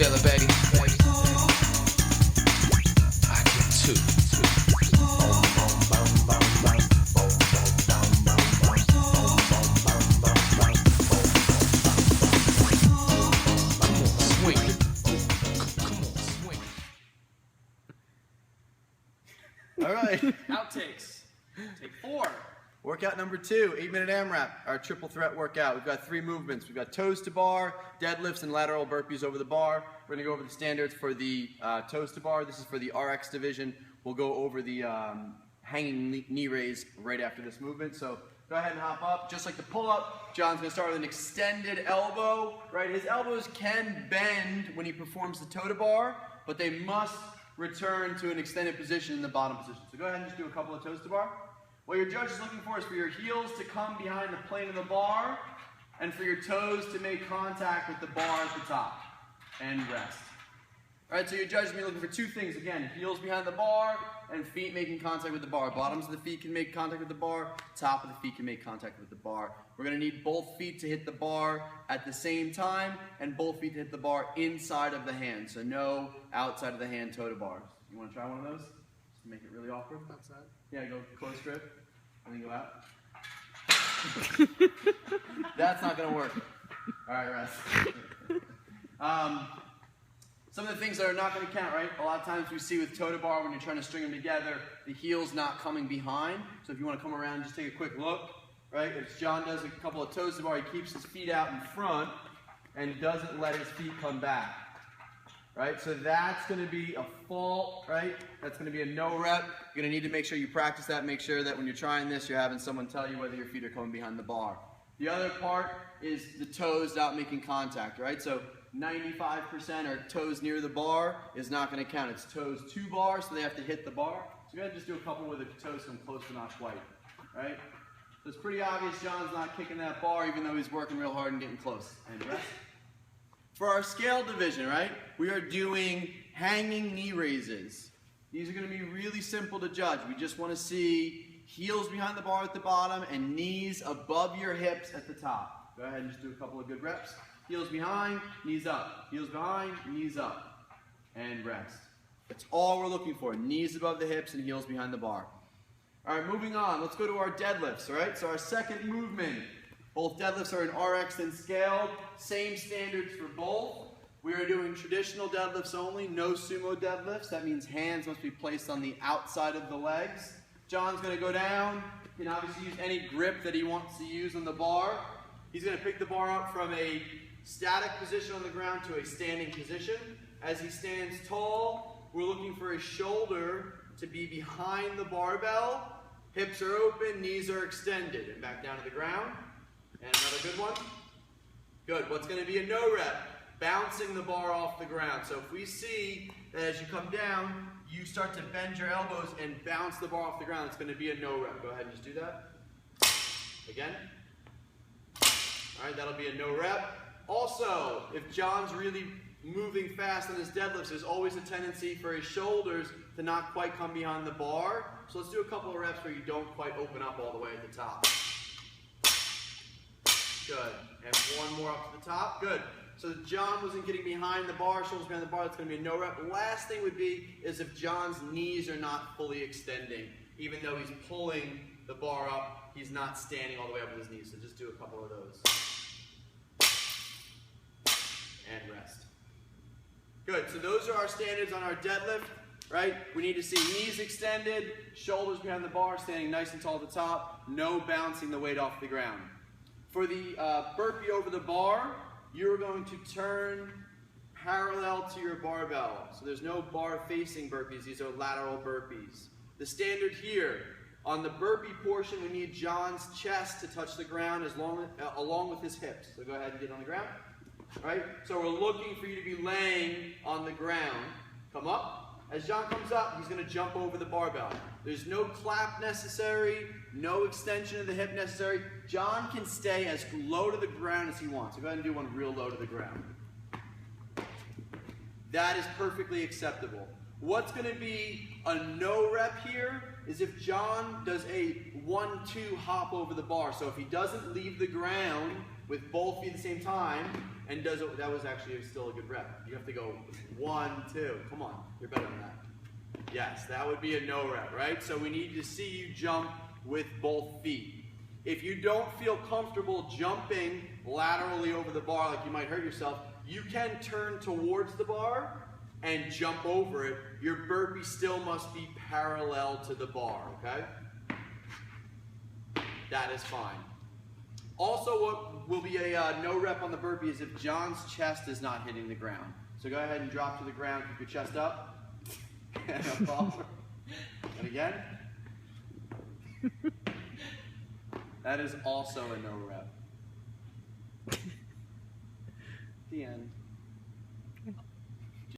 feel it, baby. I get two. All right. Outtakes. Take 4. Workout number 2, 8-minute AMRAP, our triple threat workout. We've got 3 movements. We've got toes to bar, deadlifts, and lateral burpees over the bar. We're going to go over the standards for the toes to bar. This is for the RX division. We'll go over the hanging knee raise right after this movement. So go ahead and hop up. Just like the pull-up, John's going to start with an extended elbow. Right? His elbows can bend when he performs the toe to bar, but they must return to an extended position in the bottom position. So go ahead and just do a couple of toes to bar. What your judge is looking for is for your heels to come behind the plane of the bar and for your toes to make contact with the bar at the top and rest. All right, so your judge is going to be looking for 2 things. Again, heels behind the bar and feet making contact with the bar. Bottoms of the feet can make contact with the bar. Top of the feet can make contact with the bar. We're going to need both feet to hit the bar at the same time and both feet to hit the bar inside of the hand. So no outside of the hand toe to bars. You want to try one of those? Just to make it really awkward. Outside. Yeah, go close grip and then go out. That's not going to work. All right, rest. Some of the things that are not going to count, right? A lot of times we see with toe to bar when you're trying to string them together, the heel's not coming behind. So if you want to come around, just take a quick look, right? If John does a couple of toes to bar, he keeps his feet out in front and doesn't let his feet come back, right? So that's going to be a fault, right? That's going to be a no rep. You're going to need to make sure you practice that. Make sure that when you're trying this, you're having someone tell you whether your feet are coming behind the bar. The other part is the toes not making contact, right? So 95% are toes near the bar is not going to count. It's toes to bar, so they have to hit the bar. So go ahead and just do a couple where the toes come close but not quite, right? So it's pretty obvious John's not kicking that bar even though he's working real hard and getting close. And rest. For our scale division, right, we are doing hanging knee raises. These are going to be really simple to judge. We just want to see heels behind the bar at the bottom and knees above your hips at the top. Go ahead and just do a couple of good reps. Heels behind, knees up. Heels behind, knees up. And rest. That's all we're looking for. Knees above the hips and heels behind the bar. All right, moving on. Let's go to our deadlifts, all right? So our second movement. Both deadlifts are in RX and scaled. Same standards for both. We are doing traditional deadlifts only, no sumo deadlifts. That means hands must be placed on the outside of the legs. John's going to go down. He can obviously use any grip that he wants to use on the bar. He's going to pick the bar up from a static position on the ground to a standing position. As he stands tall, we're looking for his shoulder to be behind the barbell. Hips are open, knees are extended. And back down to the ground. And another good one. Good. What's going to be a no rep? Bouncing the bar off the ground. So if we see that as you come down, you start to bend your elbows and bounce the bar off the ground, it's going to be a no rep. Go ahead and just do that. Again. All right, that'll be a no rep. Also, if John's really moving fast on his deadlifts, there's always a tendency for his shoulders to not quite come behind the bar. So let's do a couple of reps where you don't quite open up all the way at the top. Good. And one more up to the top. Good. So John wasn't getting behind the bar, shoulders behind the bar, that's going to be a no rep. The last thing would be is if John's knees are not fully extending. Even though he's pulling the bar up, he's not standing all the way up with his knees. So just do a couple of those. And rest. Good. So those are our standards on our deadlift, right? We need to see knees extended, shoulders behind the bar, standing nice and tall at the top, no bouncing the weight off the ground. For the burpee over the bar, you're going to turn parallel to your barbell. So there's no bar facing burpees. These are lateral burpees. The standard here, on the burpee portion, we need John's chest to touch the ground along with his hips. So go ahead and get on the ground. Right? So we're looking for you to be laying on the ground. Come up. As John comes up, he's going to jump over the barbell. There's no clap necessary, no extension of the hip necessary. John can stay as low to the ground as he wants. So go ahead and do one real low to the ground. That is perfectly acceptable. What's going to be a no rep here is if John does a 1-2 hop over the bar. So if he doesn't leave the ground with both feet at the same time and does it, that was actually still a good rep. You have to go 1-2. Come on, you're better than that. Yes, that would be a no rep, right? So we need to see you jump with both feet. If you don't feel comfortable jumping laterally over the bar, like you might hurt yourself, you can turn towards the bar and jump over it. Your burpee still must be parallel to the bar, okay? That is fine. Also, what will be a no rep on the burpee is if John's chest is not hitting the ground. So go ahead and drop to the ground, keep your chest up. And up off. And again. That is also a no rep. The end.